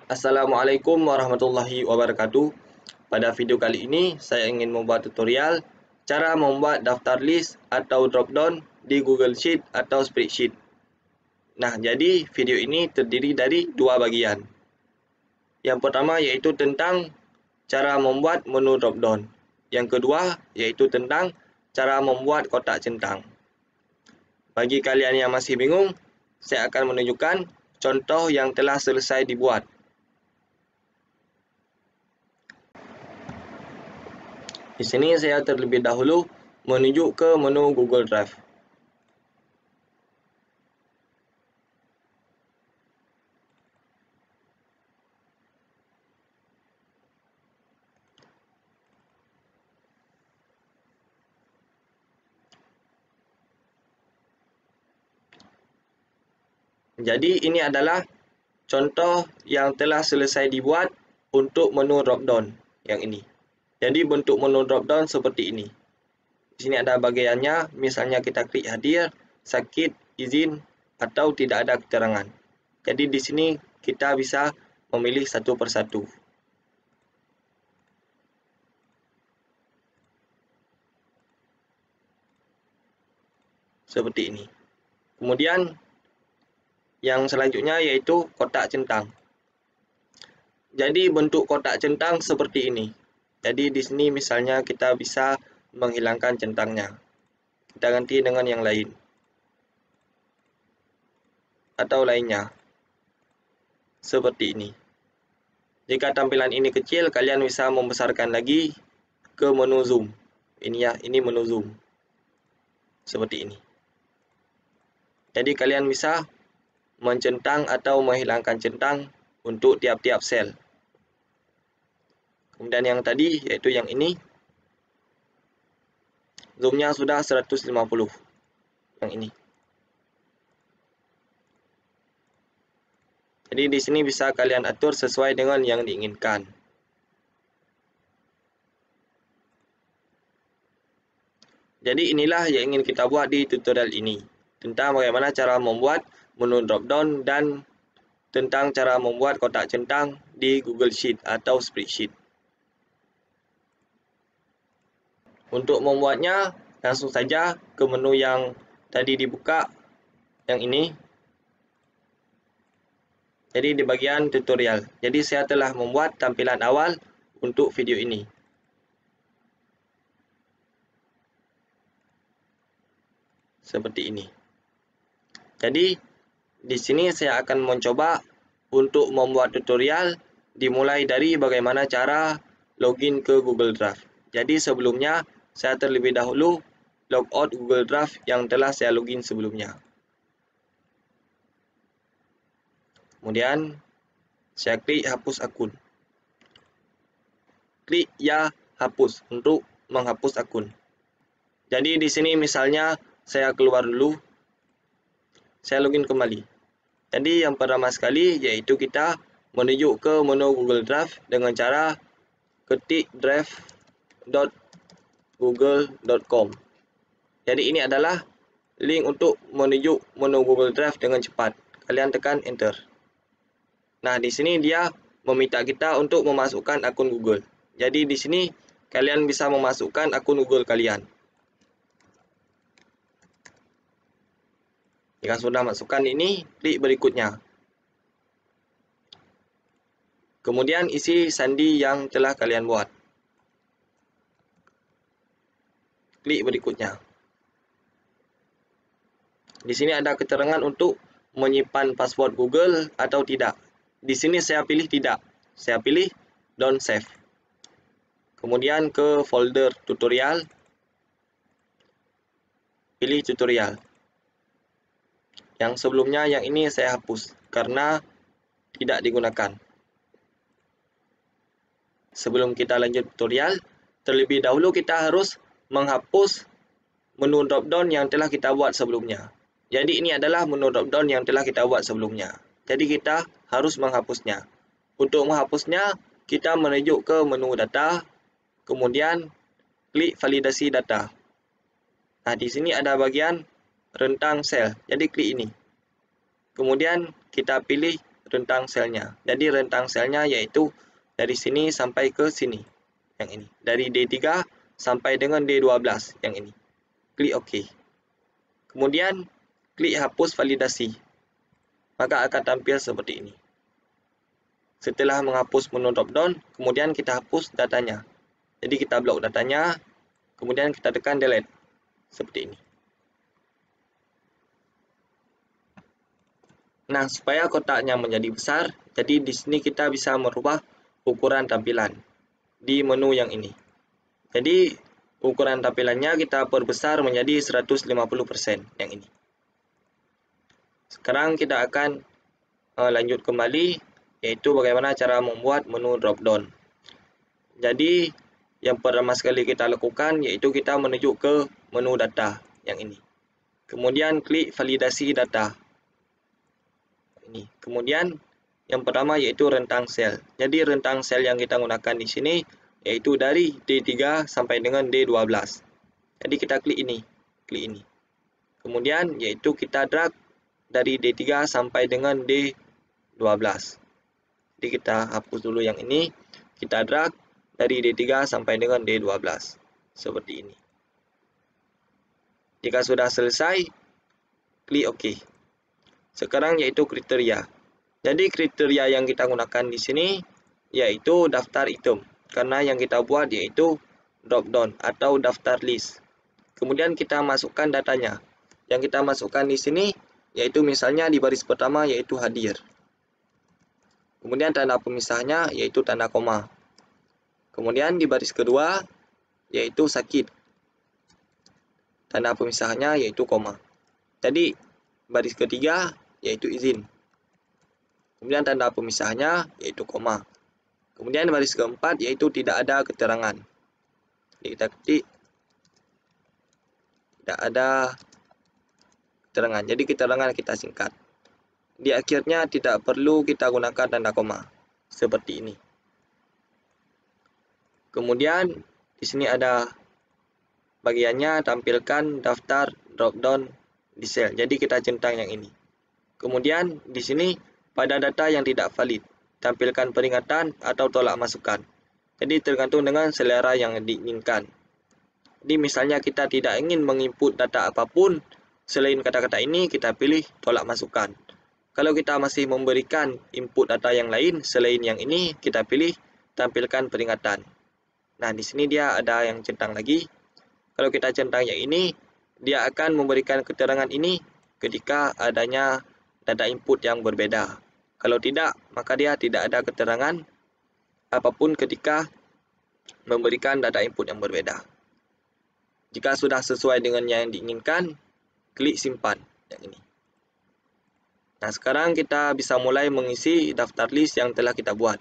Assalamualaikum warahmatullahi wabarakatuh. Pada video kali ini, saya ingin membuat tutorial cara membuat daftar list atau drop-down di Google Sheet atau Spreadsheet. Nah, jadi video ini terdiri dari dua bagian. Yang pertama yaitu tentang cara membuat menu drop-down. Yang kedua yaitu tentang cara membuat kotak centang. Bagi kalian yang masih bingung, saya akan menunjukkan contoh yang telah selesai dibuat. Di sini saya terlebih dahulu menuju ke menu Google Drive. Jadi ini adalah contoh yang telah selesai dibuat untuk menu drop-down yang ini. Jadi bentuk menu drop-down seperti ini. Di sini ada bagiannya, misalnya kita klik hadir, sakit, izin, atau tidak ada keterangan. Jadi di sini kita bisa memilih satu persatu. Seperti ini. Kemudian yang selanjutnya yaitu kotak centang. Jadi bentuk kotak centang seperti ini. Jadi di sini misalnya kita bisa menghilangkan centangnya. Kita ganti dengan yang lain. Atau lainnya. Seperti ini. Jika tampilan ini kecil, kalian bisa membesarkan lagi ke menu zoom. Ini ya, ini menu zoom. Seperti ini. Jadi kalian bisa mencentang atau menghilangkan centang untuk tiap-tiap sel. Kemudian yang tadi yaitu yang ini. Zoomnya sudah 150. Yang ini. Jadi di sini bisa kalian atur sesuai dengan yang diinginkan. Jadi inilah yang ingin kita buat di tutorial ini. Tentang bagaimana cara membuat menu drop-down dan tentang cara membuat kotak centang di Google Sheet atau Spreadsheet. Untuk membuatnya, langsung saja ke menu yang tadi dibuka, yang ini. Jadi di bagian tutorial. Jadi saya telah membuat tampilan awal untuk video ini. Seperti ini. Jadi di sini saya akan mencoba untuk membuat tutorial dimulai dari bagaimana cara login ke Google Drive. Jadi sebelumnya saya terlebih dahulu logout Google Drive yang telah saya login sebelumnya. Kemudian saya klik hapus akun. Klik ya hapus untuk menghapus akun. Jadi di sini misalnya saya keluar dulu. Saya login kembali. Jadi yang pertama sekali yaitu kita menuju ke menu Google Drive dengan cara ketik drive.google.com. Jadi ini adalah link untuk menuju menu Google Drive dengan cepat. Kalian tekan enter. Nah, di sini dia meminta kita untuk memasukkan akun Google. Jadi di sini kalian bisa memasukkan akun Google kalian. Jika sudah masukkan ini, klik berikutnya. Kemudian isi sandi yang telah kalian buat. Klik berikutnya. Di sini ada keterangan untuk menyimpan password Google atau tidak. Di sini saya pilih tidak. Saya pilih don't save. Kemudian ke folder tutorial. Pilih tutorial. Yang sebelumnya yang ini saya hapus karena tidak digunakan. Sebelum kita lanjut tutorial, terlebih dahulu kita harus menghapus menu drop-down yang telah kita buat sebelumnya. Jadi ini adalah menu drop-down yang telah kita buat sebelumnya. Jadi kita harus menghapusnya. Untuk menghapusnya, kita menuju ke menu data, kemudian klik validasi data. Nah, di sini ada bagian rentang sel. Jadi klik ini. Kemudian kita pilih rentang selnya. Jadi rentang selnya yaitu dari sini sampai ke sini. Yang ini. Dari D3 sampai dengan D12 yang ini. Klik OK. Kemudian klik hapus validasi. Maka akan tampil seperti ini. Setelah menghapus menu drop-down, kemudian kita hapus datanya. Jadi kita blok datanya, kemudian kita tekan delete. Seperti ini. Nah, supaya kotaknya menjadi besar, jadi di sini kita bisa merubah ukuran tampilan di menu yang ini. Jadi, ukuran tampilannya kita perbesar menjadi 150% yang ini. Sekarang kita akan lanjut kembali, yaitu bagaimana cara membuat menu drop-down. Jadi, yang pertama sekali kita lakukan, yaitu kita menuju ke menu data yang ini. Kemudian klik validasi data. Ini. Kemudian yang pertama yaitu rentang sel. Jadi rentang sel yang kita gunakan di sini yaitu dari D3 sampai dengan D12. Jadi kita klik ini, Kemudian yaitu kita drag dari D3 sampai dengan D12. Jadi kita hapus dulu yang ini, kita drag dari D3 sampai dengan D12. Seperti ini. Jika sudah selesai, klik OK. Sekarang yaitu kriteria. Jadi kriteria yang kita gunakan di sini yaitu daftar item. Karena yang kita buat yaitu drop down atau daftar list. Kemudian kita masukkan datanya. Yang kita masukkan di sini yaitu misalnya di baris pertama yaitu hadir. Kemudian tanda pemisahnya yaitu tanda koma. Kemudian di baris kedua yaitu sakit. Tanda pemisahnya yaitu koma. Jadi baris ketiga yaitu izin. Kemudian tanda pemisahnya yaitu koma. Kemudian baris keempat yaitu tidak ada keterangan. Jadi kita ketik tidak ada keterangan. Jadi keterangan kita singkat. Di akhirnya tidak perlu kita gunakan tanda koma. Seperti ini. Kemudian di sini ada bagiannya tampilkan daftar drop-down di sel. Jadi kita centang yang ini. Kemudian di sini pada data yang tidak valid, tampilkan peringatan atau tolak masukan. Jadi tergantung dengan selera yang diinginkan. Jadi misalnya kita tidak ingin menginput data apapun selain kata-kata ini, kita pilih tolak masukan. Kalau kita masih memberikan input data yang lain selain yang ini, kita pilih tampilkan peringatan. Nah, di sini dia ada yang centang lagi. Kalau kita centang yang ini, dia akan memberikan keterangan ini ketika adanya data input yang berbeda. Kalau tidak, maka dia tidak ada keterangan apapun ketika memberikan data input yang berbeda. Jika sudah sesuai dengan yang diinginkan, klik simpan yang ini. Nah, sekarang kita bisa mulai mengisi daftar list yang telah kita buat.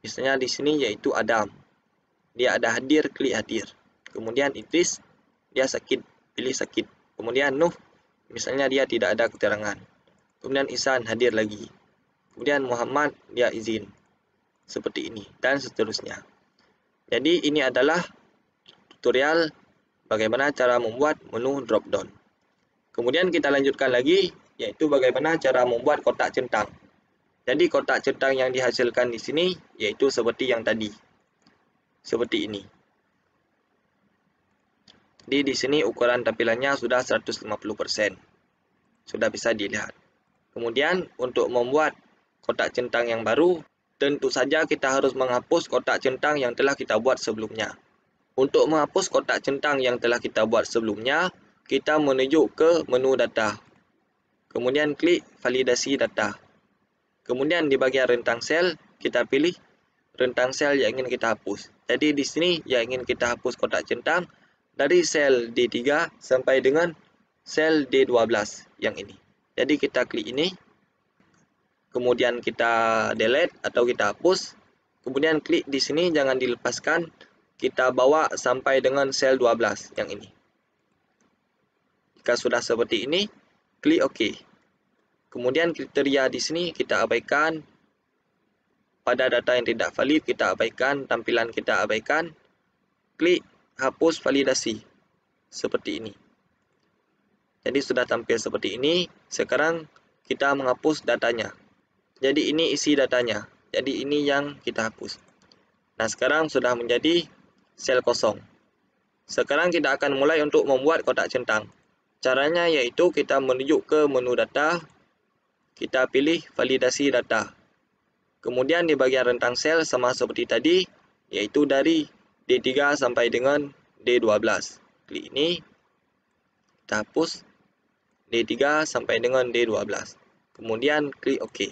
Misalnya di sini yaitu Adam. Dia ada hadir, klik hadir. Kemudian Idris, dia sakit, pilih sakit. Kemudian Nuh, misalnya dia tidak ada keterangan. Kemudian Ihsan hadir lagi. Kemudian Muhammad dia izin. Seperti ini dan seterusnya. Jadi ini adalah tutorial bagaimana cara membuat menu drop down. Kemudian kita lanjutkan lagi yaitu bagaimana cara membuat kotak centang. Jadi kotak centang yang dihasilkan di sini yaitu seperti yang tadi. Seperti ini. Jadi di sini ukuran tampilannya sudah 150%. Sudah bisa dilihat. Kemudian untuk membuat kotak centang yang baru, tentu saja kita harus menghapus kotak centang yang telah kita buat sebelumnya. Untuk menghapus kotak centang yang telah kita buat sebelumnya, kita menuju ke menu data. Kemudian klik validasi data. Kemudian di bagian rentang sel, kita pilih rentang sel yang ingin kita hapus. Jadi di sini yang ingin kita hapus kotak centang dari sel D3 sampai dengan sel D12 yang ini. Jadi kita klik ini. Kemudian kita delete atau kita hapus. Kemudian klik di sini jangan dilepaskan. Kita bawa sampai dengan sel 12 yang ini. Jika sudah seperti ini, klik OK. Kemudian kriteria di sini kita abaikan. Pada data yang tidak valid kita abaikan, tampilan kita abaikan. Klik hapus validasi. Seperti ini. Jadi sudah tampil seperti ini. Sekarang kita menghapus datanya. Jadi ini isi datanya. Jadi ini yang kita hapus. Nah, sekarang sudah menjadi sel kosong. Sekarang kita akan mulai untuk membuat kotak centang. Caranya yaitu kita menuju ke menu data, kita pilih validasi data. Kemudian di bagian rentang sel sama seperti tadi, yaitu dari D3 sampai dengan D12. Klik ini, kita hapus D3 sampai dengan D12. Kemudian klik OK.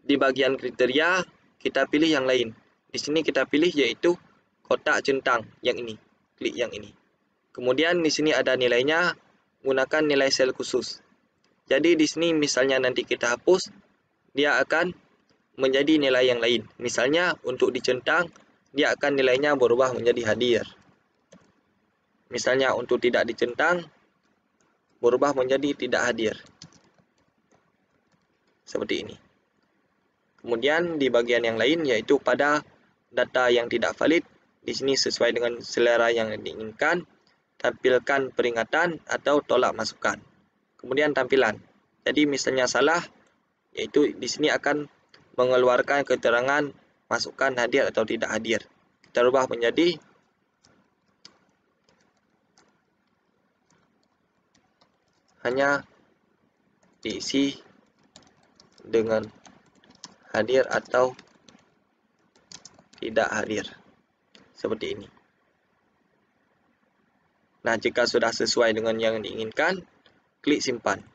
Di bagian kriteria, kita pilih yang lain. Di sini kita pilih yaitu kotak centang yang ini. Klik yang ini. Kemudian di sini ada nilainya, gunakan nilai sel khusus. Jadi di sini misalnya nanti kita hapus, dia akan menjadi nilai yang lain. Misalnya untuk dicentang, dia akan nilainya berubah menjadi hadir. Misalnya untuk tidak dicentang, berubah menjadi tidak hadir. Seperti ini. Kemudian di bagian yang lain yaitu pada data yang tidak valid, di sini sesuai dengan selera yang diinginkan, tampilkan peringatan atau tolak masukan. Kemudian tampilan. Jadi misalnya salah, yaitu di sini akan mengeluarkan keterangan masukan hadir atau tidak hadir. Kita ubah menjadi hanya diisi dengan hadir atau tidak hadir. Seperti ini. Nah, jika sudah sesuai dengan yang diinginkan, klik simpan.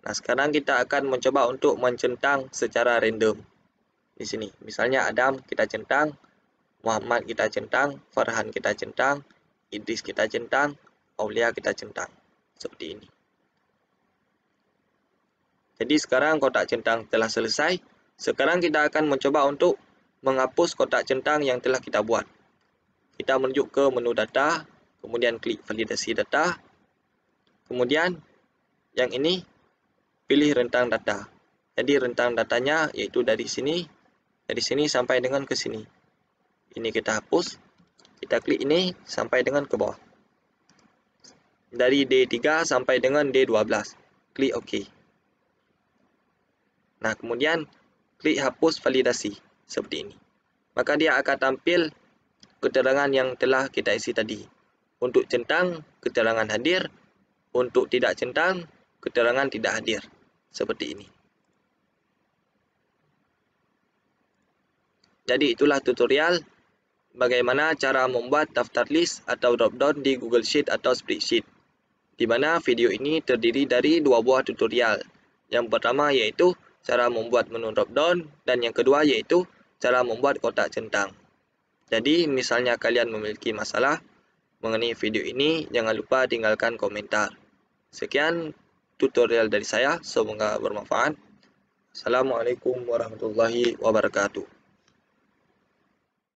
Nah, sekarang kita akan mencoba untuk mencentang secara random. Di sini, misalnya Adam kita centang, Muhammad kita centang, Farhan kita centang, Idris kita centang, Aulia kita centang. Seperti ini. Jadi sekarang kotak centang telah selesai. Sekarang kita akan mencoba untuk menghapus kotak centang yang telah kita buat. Kita menuju ke menu data, kemudian klik validasi data. Kemudian yang ini pilih rentang data. Jadi rentang datanya yaitu dari sini sampai dengan ke sini. Ini kita hapus. Kita klik ini sampai dengan ke bawah. Dari D3 sampai dengan D12. Klik OK. Nah, kemudian klik hapus validasi seperti ini. Maka dia akan tampil keterangan yang telah kita isi tadi. Untuk centang, keterangan hadir. Untuk tidak centang, keterangan tidak hadir. Seperti ini. Jadi itulah tutorial bagaimana cara membuat daftar list atau drop-down di Google Sheet atau Spreadsheet. Di mana video ini terdiri dari dua buah tutorial. Yang pertama yaitu cara membuat menu drop-down dan yang kedua yaitu cara membuat kotak centang. Jadi misalnya kalian memiliki masalah mengenai video ini, jangan lupa tinggalkan komentar. Sekian tutorial dari saya, semoga bermanfaat. Assalamualaikum warahmatullahi wabarakatuh.